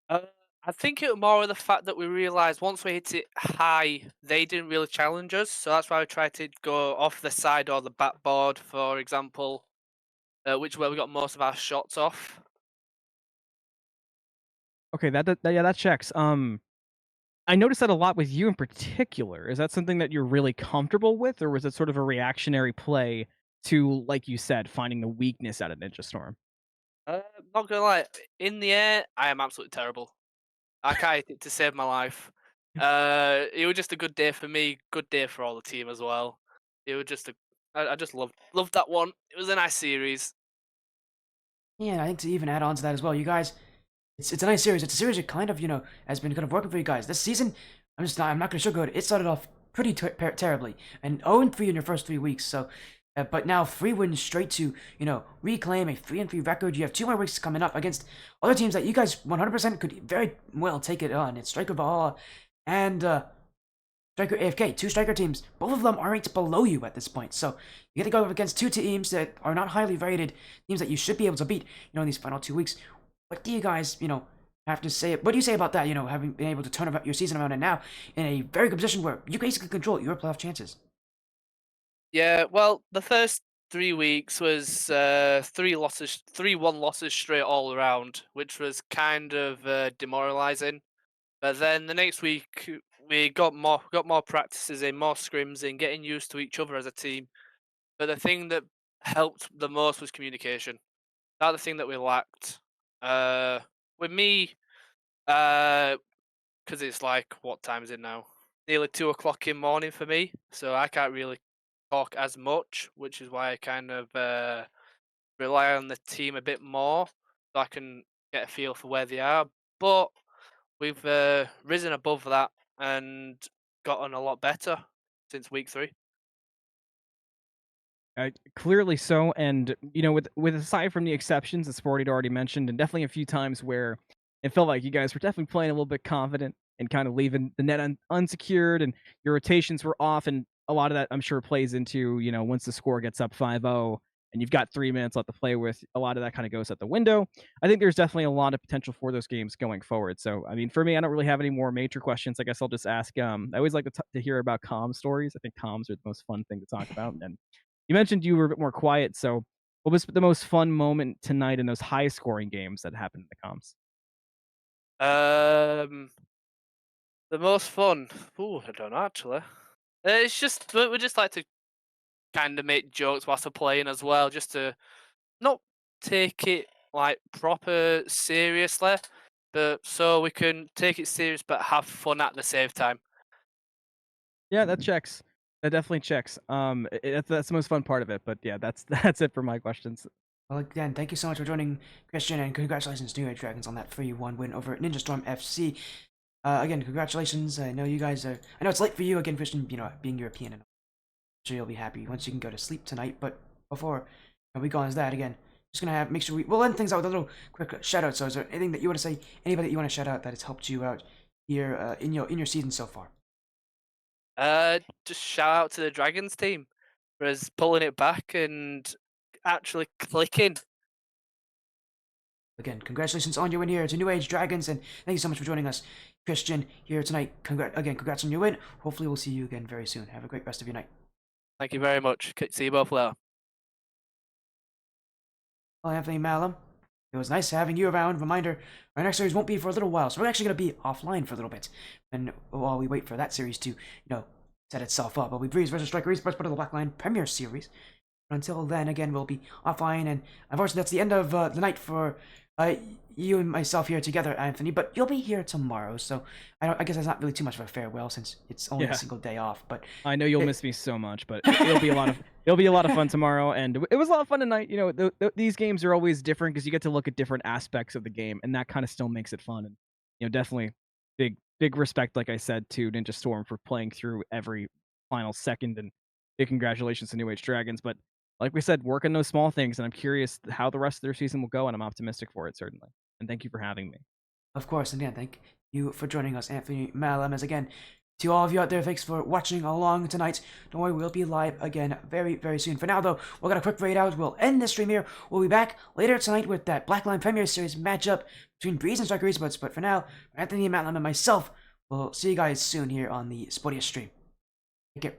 Uh, I think it was more of the fact that we realised once we hit it high, they didn't really challenge us. So that's why we tried to go off the side or the backboard, for example, which where we got most of our shots off. Okay, that checks. I noticed that a lot with you in particular. Is that something that you're really comfortable with, or was it sort of a reactionary play to, like you said, finding the weakness out of Ninja Storm? Not gonna lie, in the air, I am absolutely terrible. I can't hit it to save my life. It was just a good day for me, good day for all the team as well. It was just I just loved that one. It was a nice series. Yeah, and I think to even add on to that as well, you guys, it's a nice series. It's a series that kind of has been kind of working for you guys this season. I'm not gonna sugarcoat it. It started off pretty terribly, and 0-3 in your first 3 weeks. So, but now 3 wins straight to reclaim a 3-3 record. You have 2 more weeks coming up against other teams that you guys 100% could very well take it on. It's Striker Valhalla and Striker AFK, two Striker teams. Both of them are ranked below you at this point. So you get to go up against two teams that are not highly rated, teams that you should be able to beat, in these final 2 weeks. What do you guys, have to say? What do you say about that? Having been able to turn about your season around and now in a very good position where you basically control your playoff chances. Yeah, well, the first 3 weeks was 3 losses, 3-1 losses straight all around, which was kind of demoralizing. But then the next week we got more practices in, more scrims in, getting used to each other as a team. But the thing that helped the most was communication. That's the thing that we lacked. With me, because it's like what time is it now? Nearly 2 o'clock in morning for me, so I can't really talk as much, which is why I kind of rely on the team a bit more, so I can get a feel for where they are. But we've risen above that and gotten a lot better since week 3. Clearly so, and with aside from the exceptions that Sporty had already mentioned, and definitely a few times where it felt like you guys were definitely playing a little bit confident and kind of leaving the net unsecured, and your rotations were off, and a lot of that I'm sure plays into once the score gets up 5-0 and you've got 3 minutes left to play with, a lot of that kind of goes out the window. I think there's definitely a lot of potential for those games going forward. So I mean, for me, I don't really have any more major questions. I guess I'll just ask. I always like to hear about comm stories. I think comms are the most fun thing to talk about, and you mentioned you were a bit more quiet, so what was the most fun moment tonight in those high-scoring games that happened in the comps? Um, the most fun. Ooh, I don't know actually. It's just we just like to kind of make jokes whilst we're playing as well, just to not take it like proper seriously, but so we can take it serious but have fun at the same time. Yeah, that checks. That definitely checks. That's the most fun part of it, but yeah, that's that's it for my questions. Well, again, thank you so much for joining, Christian, and congratulations to New Age Dragons on that 3-1 win over Ninja Storm FC. Again, congratulations. I know you guys are. I know it's late for you again, Christian. Being European, and I'm sure you'll be happy once you can go to sleep tonight. But before we go on to that again, just gonna make sure we'll end things out with a little quick shout out. So, is there anything that you want to say? Anybody that you want to shout out that has helped you out here in your season so far? Just shout out to the Dragons team for us pulling it back and actually clicking. Again, congratulations on your win here to New Age Dragons, and thank you so much for joining us, Christian, here tonight. Congrats on your win. Hopefully, we'll see you again very soon. Have a great rest of your night. Thank you very much. See you both later. Well, AnthonyMalum, it was nice having you around. Reminder, our next series won't be for a little while, so we're actually going to be offline for a little bit. And while we wait for that series to, set itself up, it'll be Breeze versus Striker Esports, part of the Blackline Premier Series. But until then, again, we'll be offline, and unfortunately, that's the end of the night for you and myself here together, Anthony. But you'll be here tomorrow, so I guess that's not really too much of a farewell since it's only a single day off. But I know you'll miss me so much, but it'll be a lot of fun tomorrow, and it was a lot of fun tonight. These games are always different because you get to look at different aspects of the game, and that kind of still makes it fun. And definitely big respect, like I said, to Ninja Storm for playing through every final second, and big congratulations to New Age Dragons. But like we said, work on those small things, and I'm curious how the rest of their season will go, and I'm optimistic for it, certainly. And thank you for having me. of course, and again, thank you for joining us, AnthonyMalum. As again, to all of you out there, thanks for watching along tonight. Don't worry, we'll be live again very, very soon. For now, though, we'll get a quick raid out. We'll end this stream here. We'll be back later tonight with that Blackline Premier Series matchup between Breeze and Striker Esports. But for now, AnthonyMalum and myself, we'll see you guys soon here on the Sportiest stream. Take care.